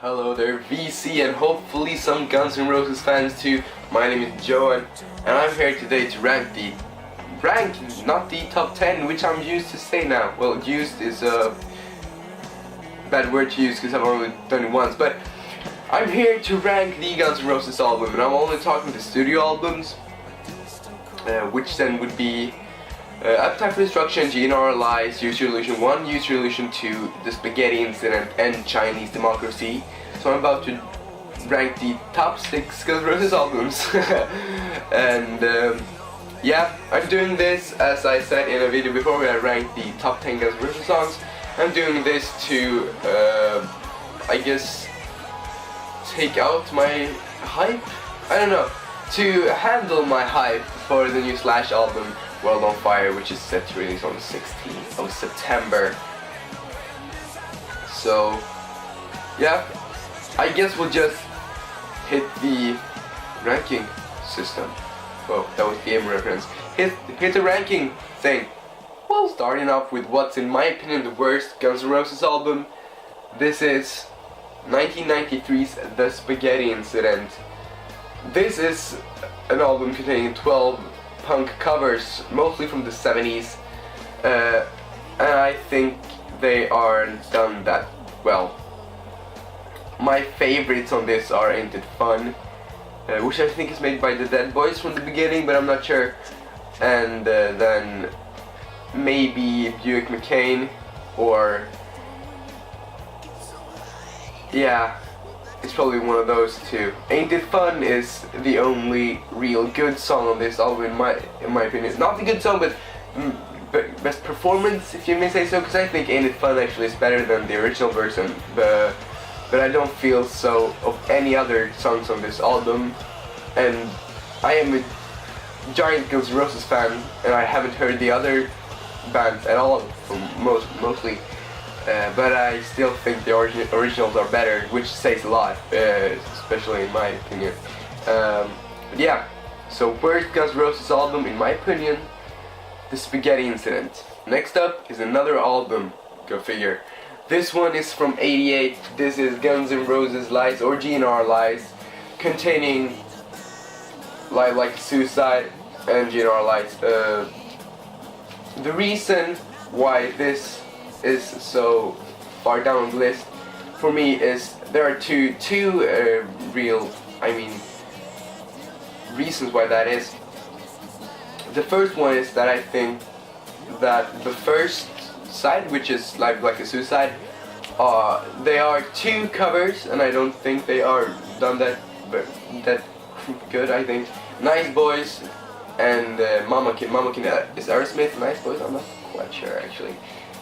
Hello there, VC, and hopefully some Guns N' Roses fans too. My name is Joan, and I'm here today to not the top 10, which I'm used to say now. Well, used is a bad word to use because I've only done it once, but I'm here to rank the Guns N' Roses album, and I'm only talking the studio albums, which then would be Appetite for Destruction, GNR Lies, Use Your Illusion 1, Use Your Illusion 2, The Spaghetti Incident, and Chinese Democracy. So I'm about to rank the top 6 Guns N' Roses albums. And yeah, I'm doing this, as I said in a video before where I ranked the top 10 Guns N' Roses songs. I'm doing this to, I guess, take out my hype? I don't know. To handle my hype for the new Slash album, World on Fire, which is set to release on the 16th of September. So, yeah, I guess we'll just hit the ranking system. Well, that was game reference. Hit the ranking thing. Well, starting off with what's in my opinion the worst Guns N' Roses album. This is 1993's The Spaghetti Incident. This is an album containing 12 punk covers, mostly from the 70s, and I think they aren't done that well. My favorites on this are Ain't It Fun, which I think is made by the Dead Boys from the beginning, but I'm not sure, and then maybe Buick McCain, or yeah, it's probably one of those two. Ain't It Fun is the only real good song on this album in my opinion. Not the good song, but best performance, if you may say so, because I think Ain't It Fun actually is better than the original version. But I don't feel so of any other songs on this album, and I am a giant Guns N' Roses fan, and I haven't heard the other bands at all, mostly. But I still think the originals are better, which says a lot, especially in my opinion. But yeah, so worst Guns N' Roses album in my opinion, The Spaghetti Incident. Next up is another album, go figure. This one is from '88, this is Guns N' Roses Lies, or GNR Lies, containing Live Like Suicide and GNR Lies. The reason why this is so far down on the list for me is there are two real, reasons why that is. The first one is that I think that the first side, which is Live Like a Suicide, they are two covers, and I don't think they are done that good. I think Nice Boys and Mama Kin is Aerosmith Nice Boys? I'm not quite sure actually.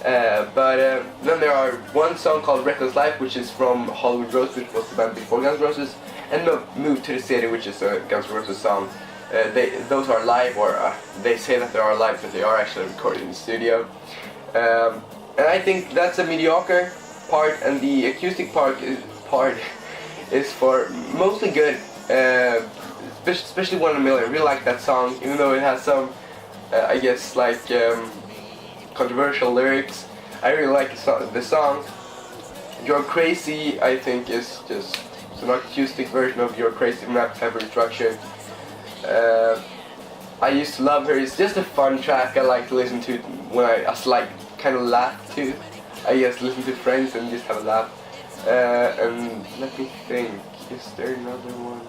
But then there are one song called Reckless Life, which is from Hollywood Rose, which was the band before Guns N' Roses, and Move to the City, which is a Guns N' Roses song. Those are live, or they say that they are live, but they are actually recorded in the studio. And I think that's a mediocre part, and the acoustic part is for mostly good, especially One in a Million. I really like that song, even though it has some, I guess, like controversial lyrics. I really like the song. You're Crazy, I think, is just an acoustic version of You're Crazy from Appetite for Destruction. I used to love her. It's just a fun track I like to listen to when I like kind of laugh to. I just listen to friends and just have a laugh. And let me think, is there another one?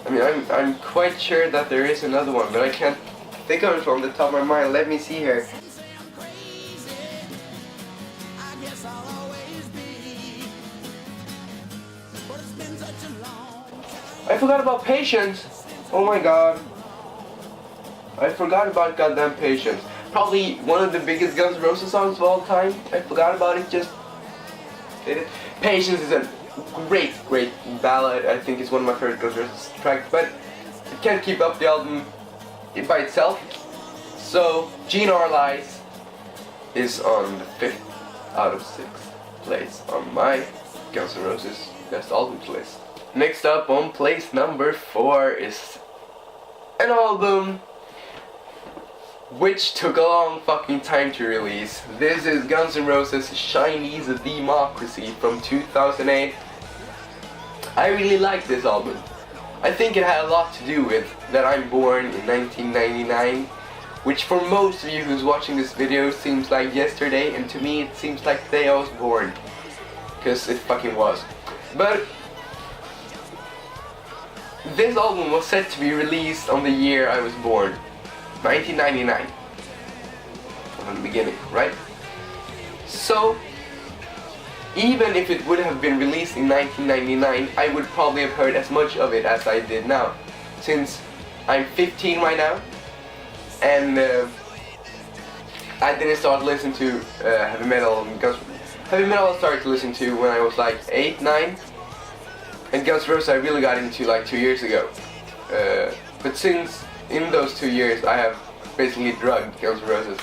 I mean, I'm quite sure that there is another one, but I can't think of it from the top of my mind. Let me see here. I forgot about Patience. Oh my god. I forgot about goddamn Patience. Probably one of the biggest Guns N' Roses songs of all time. I forgot about it, just did it. Patience is a great ballad. I think it's one of my favorite Guns N' Roses tracks, but it can't keep up the album by itself. So GNR Lies is on the 5th out of 6th place on my Guns N' Roses best albums list. Next up on place number 4 is an album which took a long fucking time to release. This is Guns N' Roses' Chinese Democracy from 2008. I really like this album. I think it had a lot to do with that I'm born in 1999, which for most of you who's watching this video seems like yesterday, and to me it seems like the day I was born, because it fucking was. But this album was set to be released on the year I was born, 1999, from the beginning, right? So even if it would have been released in 1999, I would probably have heard as much of it as I did now, since I'm 15 right now, and I didn't start listening to heavy metal. Heavy metal I started to listen to when I was like 8, 9, and Guns N' Roses I really got into like 2 years ago. But since in those 2 years I have basically drugged Guns N' Roses.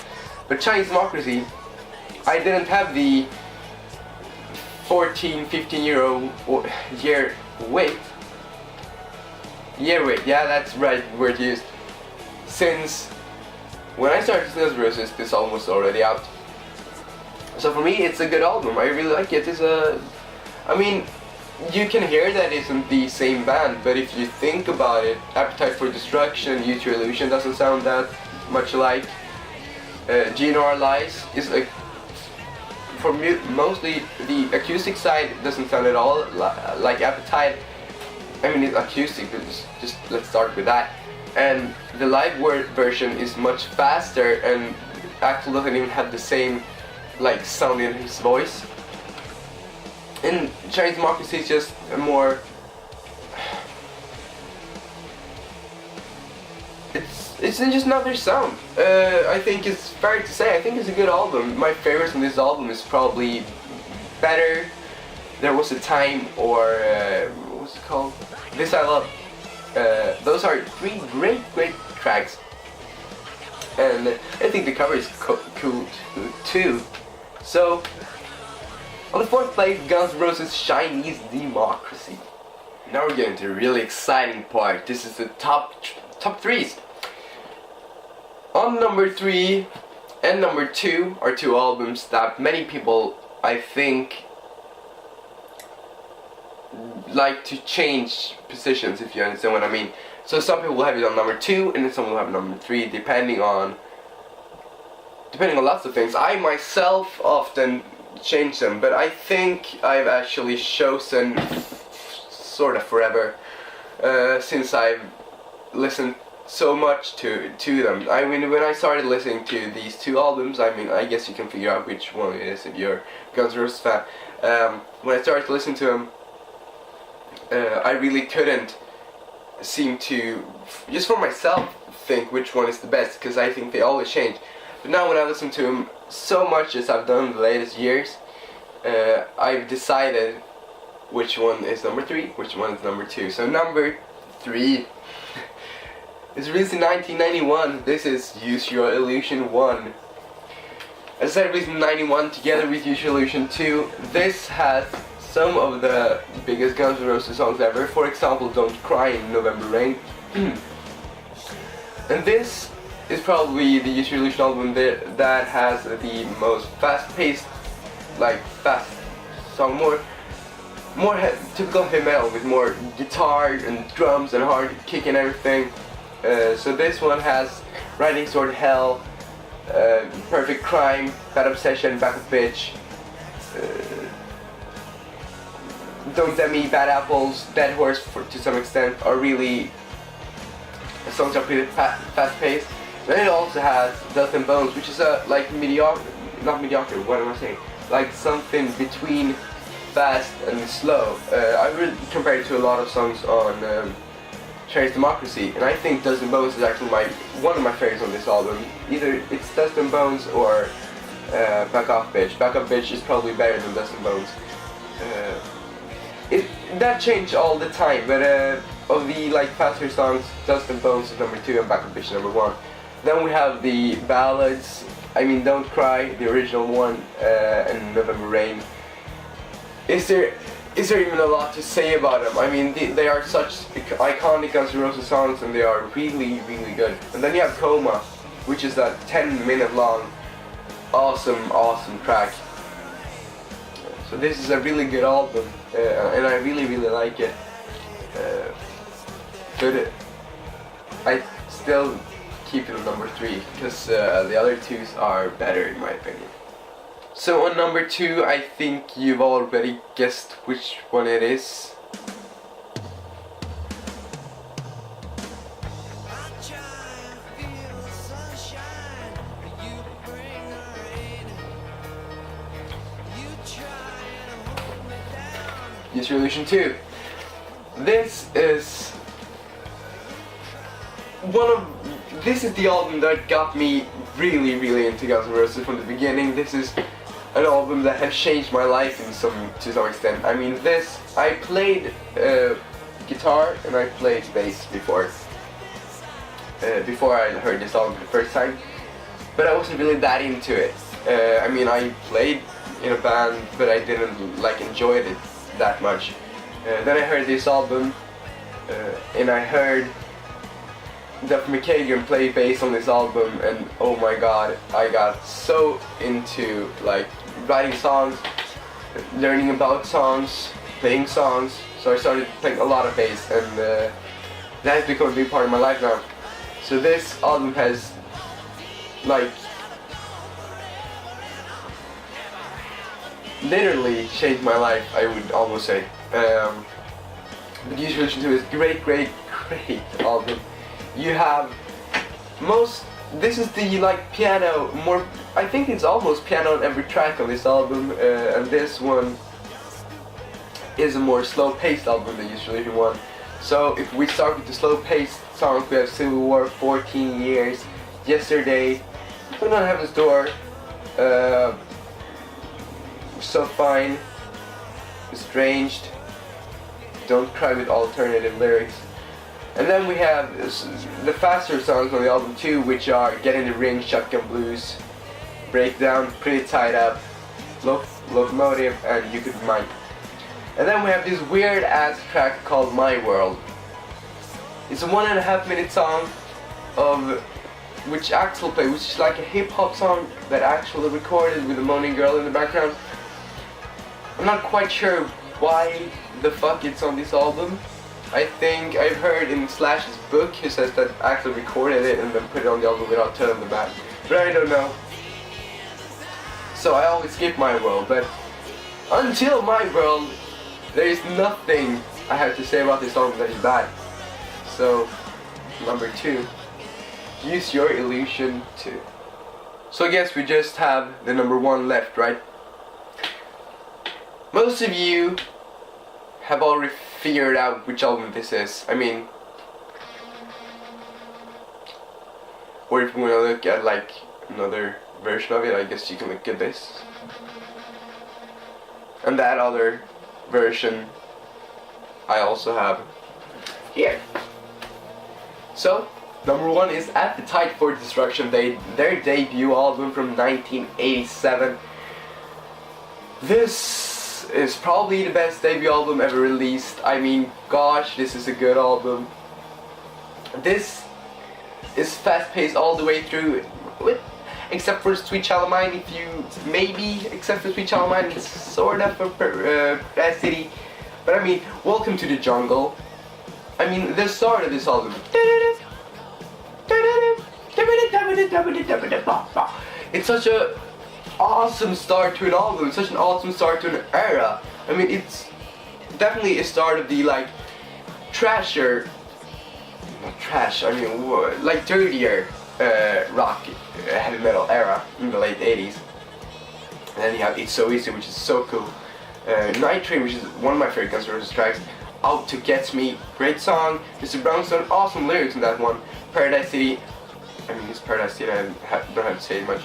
But Chinese Democracy, I didn't have the 14, 15 year wait. Yeah, that's right word used. Since when I started Guns N' Roses, this album was already out. So for me, it's a good album. I really like it. I mean, you can hear that it isn't the same band, but if you think about it, Appetite for Destruction, Use Your Illusion doesn't sound that much alike. GNR Lies is like, for me, mostly the acoustic side doesn't sound at all like Appetite. I mean, it's acoustic, but just let's start with that. And the live version is much faster, and Axl doesn't even have the same like sound in his voice. And Chinese Democracy is just a more, it's just another sound. I think it's fair to say, I think it's a good album. My favorites on this album is probably Better, There Was a Time, or what's it called? This I Love. Those are 3 great tracks. And I think the cover is cool too. So, on the 4th place, Guns N' Roses' Chinese Democracy. Now we're getting to the really exciting part. This is the top 3s. On number 3 and number 2 are 2 albums that many people, I think, like to change positions, if you understand what I mean. So some people will have it on number 2, and then some will have it on number 3, depending on lots of things. I myself often change them, but I think I've actually chosen sort of forever, since I've listened so much to them. I mean, when I started listening to these 2 albums, I mean, I guess you can figure out which one it is if you're a Guns N' Roses fan. When I started to listen to them, I really couldn't seem to, just for myself, think which one is the best, because I think they always change. But now when I listen to them so much as I've done in the latest years, I've decided which one is number 3, which one is number 2. So number 3 is released in 1991. This is Use Your Illusion 1. As I said, released in 91 together with Use Your Illusion 2. This has some of the biggest Guns N' Roses songs ever. For example, Don't Cry in November Rain. And this is probably the Use Your Illusion album that has the most fast-paced, like fast song, more typical heavy metal with more guitar and drums and hard kick and everything. So this one has Riding Sword Hell, Perfect Crime, Bad Obsession, Back of Bitch, Don't Demi, Bad Apples, Dead Horse to some extent are really, the songs are pretty fast-paced. Then it also has Dust and Bones, which is a like not mediocre, what am I saying? Like something between fast and slow. I would compare it to a lot of songs on Chinese Democracy, and I think Dust and Bones is actually one of my favorites on this album. Either it's Dust and Bones or Back Off Bitch. Back Off Bitch is probably better than Dust and Bones. That changed all the time, but of the like faster songs, Dust and Bones is number 2 and Back Off Bitch is number 1. Then we have the ballads. I mean, Don't Cry, the original one, and November Rain. Is there even a lot to say about them? I mean, they are such iconic Guns N' Roses songs, and they are really, really good. And then you have Coma, which is a 10-minute long, awesome track. So this is a really good album, and I really like it. But I still keep it on number 3 because the other 2s are better in my opinion. So on number 2, I think you've already guessed which one it is. Use Your Illusion 2. This is the album that got me really into Guns N' Roses from the beginning. This is an album that has changed my life to some extent. I mean, I played guitar and I played bass before I heard this album for the first time, but I wasn't really that into it. I mean, I played in a band, but I didn't enjoy it that much. Then I heard this album, and I heard Duff McKagan play bass on this album, and oh my god, I got so into writing songs, learning about songs, playing songs. So I started playing a lot of bass, and that has become a big part of my life now. So this album has literally changed my life, I would almost say. But Use Your Illusion 2 is great album. You have this is the piano, more, I think it's almost piano on every track on this album, and this one is a more slow-paced album than Use Your Illusion 1. So if we start with the slow-paced songs, we have Civil War, 14 Years, Yesterday, Put on Heaven's Door, So Fine, Estranged, Don't Cry with alternative lyrics. And then we have the faster songs on the album too, which are Get in the Ring, Shotgun Blues, Breakdown, Pretty Tied Up, Locomotive, and You Could Be Mine. And then we have this weird ass track called My World. It's a 1.5-minute song which Axl played, which is like a hip hop song that Axl recorded with a moaning girl in the background. I'm not quite sure why the fuck it's on this album. I think I've heard in Slash's book he says that Axl recorded it and then put it on the album without telling the band, but I don't know. So I always skip My World, but until My World, there is nothing I have to say about this album that is bad. So number 2, Use Your Illusion 2. So I guess we just have the number 1 left, right? Most of you have already figured out which album this is. I mean, or if we want to look at another version of it, I guess you can look at this. And that other version I also have here. So, number 1 is Appetite for Destruction, their debut album from 1987. This is probably the best debut album ever released. I mean, gosh, this is a good album. This is fast-paced all the way through, except for Sweet Child of Mine. Except for Sweet Child of Mine, it's sort of a Paradise, but I mean, Welcome to the Jungle. I mean, the start of this album. It's such a awesome start to an album. It's such an awesome start to an era. I mean, it's definitely a start of the trasher, not trash, I mean dirtier rock, heavy metal era in the late 80s. And then you have It's So Easy, which is so cool. Night Train, which is one of my favorite Guns N' Roses tracks. Out to Get Me, great song. Mr. Brownstone, awesome lyrics in that one. Paradise City, I mean it's Paradise City, I don't have to say it much.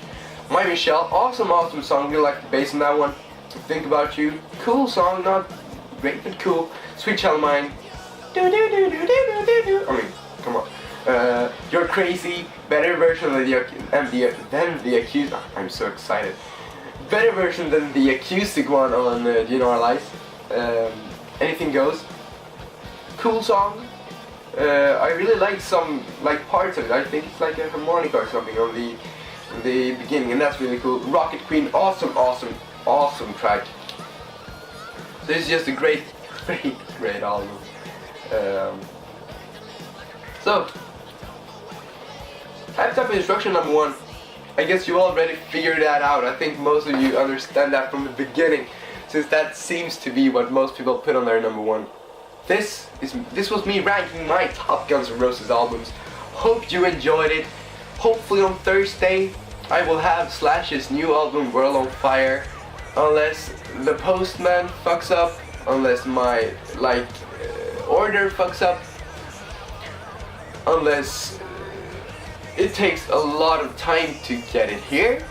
My Michelle, awesome song, really like the bass in that one. Think About You, cool song, not great but cool. Sweet Child of Mine, I mean, come on. You're Crazy, better version than the Accused. I'm so excited. Better version than the acoustic one on Do You Know Our Lies. Anything Goes, cool song. I really like some parts of it. I think it's like a harmonica or something on the beginning, and that's really cool. Rocket Queen, awesome track. This is just a great album. So, Hype Type of Destruction #1. I guess you already figured that out. I think most of you understand that from the beginning, since that seems to be what most people put on their #1. This was me ranking my top Guns N' Roses albums. Hope you enjoyed it. Hopefully on Thursday I will have Slash's new album World on Fire, unless the postman fucks up, unless my order fucks up, unless it takes a lot of time to get it here,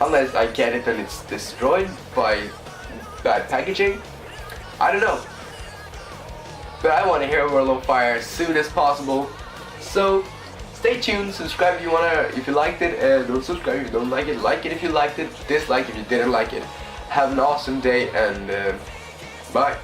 unless I get it and it's destroyed by bad packaging. I don't know. But I want to hear World on Fire as soon as possible. So stay tuned, subscribe if you liked it, and don't subscribe if you don't like it if you liked it, dislike if you didn't like it. Have an awesome day, and bye.